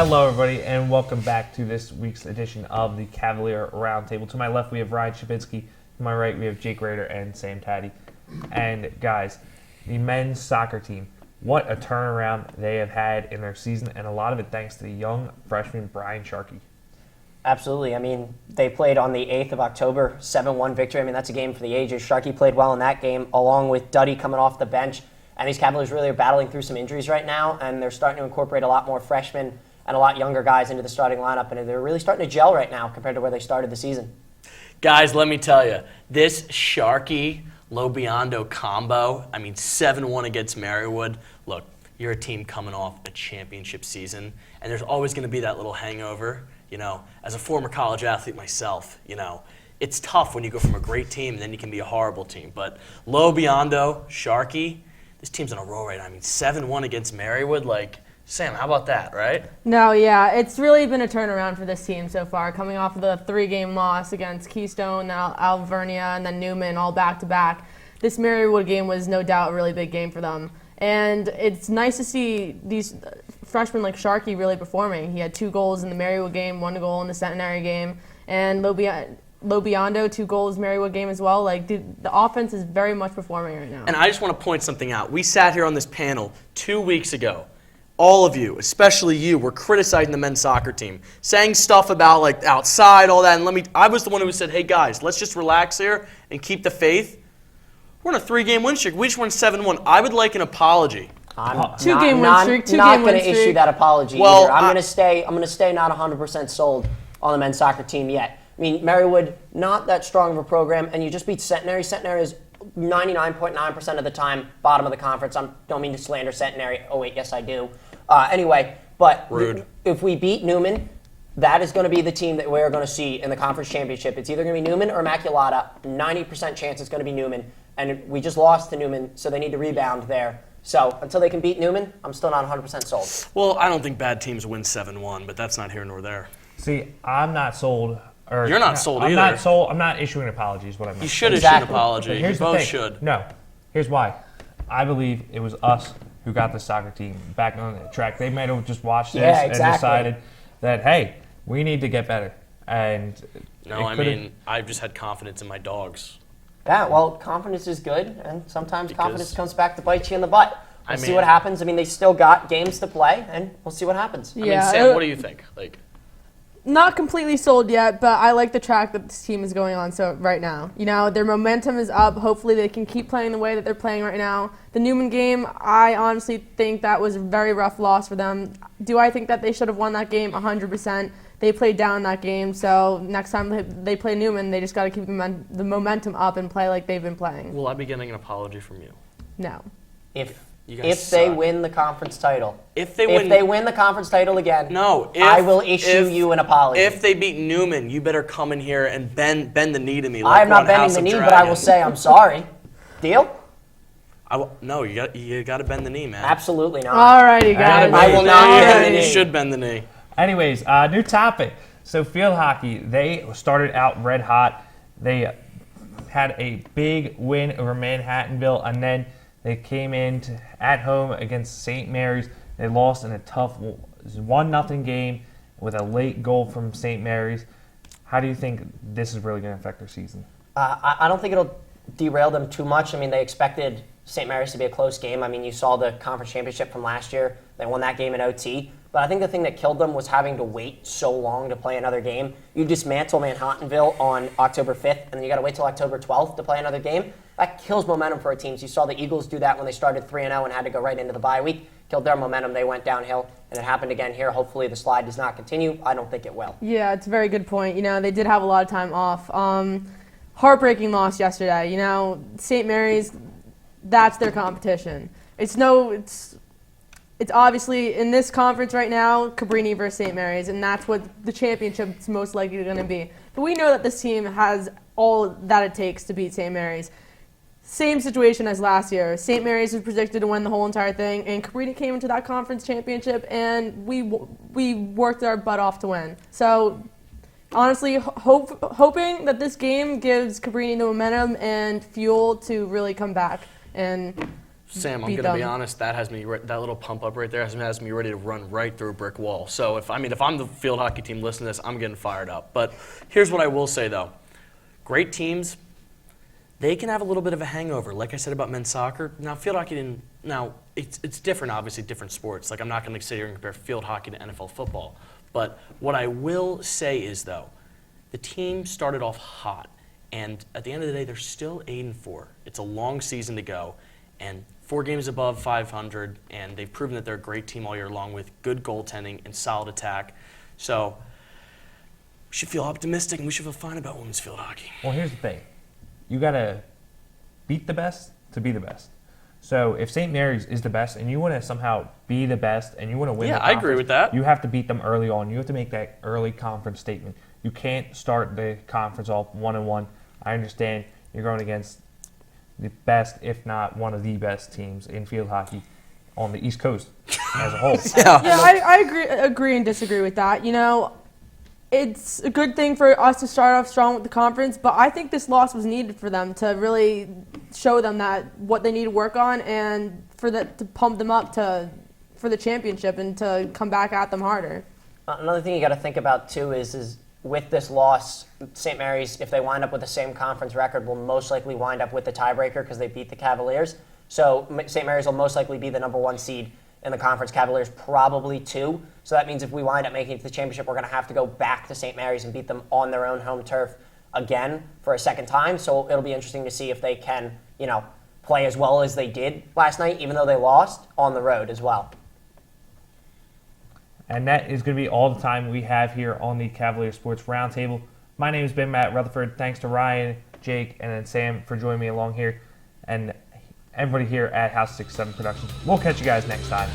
Hello, everybody, and welcome back to this week's edition of the Cavalier Roundtable. To my left, we have Ryan Chybinski. To my right, we have Jake Rader and Sam Taddei. And, guys, the men's soccer team, what a turnaround they have had in their season, and a lot of it thanks to the young freshman Brian Sharkey. Absolutely. I mean, they played on the 8th of October, 7-1 victory. I mean, that's a game for the ages. Sharkey played well in that game, along with Duddy coming off the bench. And these Cavaliers really are battling through some injuries right now, and they're starting to incorporate a lot more freshmen and a lot younger guys into the starting lineup, and they're really starting to gel right now compared to where they started the season. Guys, let me tell you, this Sharkey-Lobiondo combo, 7-1 against Marywood. Look, you're a team coming off a championship season, and there's always going to be that little hangover. As a former college athlete myself, it's tough when you go from a great team and then you can be a horrible team. But Lobiondo, Sharkey, this team's on a roll right now. 7-1 against Marywood, Sam, how about that, right? No, yeah, it's really been a turnaround for this team so far, coming off of the 3-game loss against Keystone, Alvernia, and then Newman all back-to-back. This Marywood game was no doubt a really big game for them. And it's nice to see these freshmen like Sharkey really performing. He had 2 goals in the Marywood game, 1 goal in the Centenary game, and Lobiondo, 2 goals Marywood game as well. The offense is very much performing right now. And I just want to point something out. We sat here on this panel 2 weeks ago. All of you, especially you, were criticizing the men's soccer team, saying stuff about outside, all that. And I was the one who said, hey guys, let's just relax here and keep the faith. We're on a 3-game win streak. We just won 7-1. I would like an apology. I'm Two-game win streak. Not going to issue that apology well, either. I'm going to stay not 100% sold on the men's soccer team yet. Marywood, not that strong of a program, and you just beat Centenary. Centenary is 99.9% of the time bottom of the conference. I don't mean to slander Centenary. Oh, wait, yes, I do. Anyway, but if we beat Newman, that is going to be the team that we're going to see in the conference championship. It's either going to be Newman or Immaculata. 90% chance it's going to be Newman. And we just lost to Newman, so they need to rebound there. So until they can beat Newman, I'm still not 100% sold. Well, I don't think bad teams win 7-1, but that's not here nor there. See, I'm not sold. You're not sold I'm either. Not sold. I'm not issuing an apology is what I meant. You should issue an apology. You both should. No. Here's why. I believe it was us who got the soccer team back on the track. They might have just watched this and decided that, hey, we need to get better. And no, I've just had confidence in my dogs. Yeah, well, confidence is good, and sometimes confidence comes back to bite you in the butt. We'll see what happens. They still got games to play, and we'll see what happens. Sam, what do you think? Not completely sold yet, but I like the track that this team is going on right now. Their momentum is up. Hopefully they can keep playing the way that they're playing right now. The Newman game, I honestly think that was a very rough loss for them. Do I think that they should have won that game? 100%. They played down that game, so next time they play Newman, they just got to keep the momentum up and play like they've been playing. Will I be getting an apology from you? No. If they win the conference title. If they win the conference title again, no, I will issue you an apology. If they beat Newman, you better come in here and bend the knee to me. I am not bending the knee, but I will say I'm sorry. Deal? No, you got to bend the knee, man. Absolutely not. All righty, guys. I will not bend the knee. You should bend the knee. Anyways, new topic. So field hockey, they started out red hot. They had a big win over Manhattanville, and then they came in at home against St. Mary's. They lost in a tough 1-0 game with a late goal from St. Mary's. How do you think this is really going to affect their season? I don't think it'll derail them too much. They expected St. Mary's to be a close game. You saw the conference championship from last year. They won that game in OT. But I think the thing that killed them was having to wait so long to play another game. You dismantle Manhattanville on October 5th, and then you got to wait till October 12th to play another game. That kills momentum for a team. So you saw the Eagles do that when they started 3-0 and had to go right into the bye week. Killed their momentum. They went downhill, and it happened again here. Hopefully the slide does not continue. I don't think it will. Yeah, it's a very good point. They did have a lot of time off. Heartbreaking loss yesterday. St. Mary's, that's their competition. It's obviously, in this conference right now, Cabrini versus St. Mary's, and that's what the championship's most likely going to be. But we know that this team has all that it takes to beat St. Mary's. Same situation as last year. St. Mary's was predicted to win the whole entire thing, and Cabrini came into that conference championship, and we worked our butt off to win. So, honestly, hoping that this game gives Cabrini the momentum and fuel to really come back and Sam, I'm beat going to be them. honest. That little pump up right there has me ready to run right through a brick wall. So if I'm the field hockey team listening to this, I'm getting fired up. But here's what I will say though: great teams, they can have a little bit of a hangover. Like I said about men's soccer. Now field hockey didn't. Now it's different, obviously different sports. Like I'm not going to sit here and compare field hockey to NFL football. But what I will say is though, the team started off hot, and at the end of the day, they're still 8-4. It's a long season to go, and 4 games above 500, and they've proven that they're a great team all year long with good goaltending and solid attack. So we should feel optimistic, and we should feel fine about women's field hockey. Well, here's the thing. You got to beat the best to be the best. So if St. Mary's is the best and you want to somehow be the best and you want to win the Yeah, I agree conference, with that. you have to beat them early on. You have to make that early conference statement. You can't start the conference off 1-1. I understand you're going against the best, if not one of the best teams in field hockey on the East Coast as a whole. Yeah, I agree and disagree with that. You know, it's a good thing for us to start off strong with the conference, but I think this loss was needed for them to really show them that what they need to work on and to pump them up for the championship and to come back at them harder. Another thing you got to think about too is with this loss, St. Mary's, if they wind up with the same conference record, will most likely wind up with the tiebreaker because they beat the Cavaliers. So St. Mary's will most likely be the number 1 seed in the conference. Cavaliers probably 2. So that means if we wind up making it to the championship, we're going to have to go back to St. Mary's and beat them on their own home turf again for a second time. So it'll be interesting to see if they can, play as well as they did last night, even though they lost on the road as well. And that is going to be all the time we have here on the Cavalier Sports Roundtable. My name has been Matt Rutherford. Thanks to Ryan, Jake, and then Sam for joining me along here. And everybody here at House 67 Productions. We'll catch you guys next time.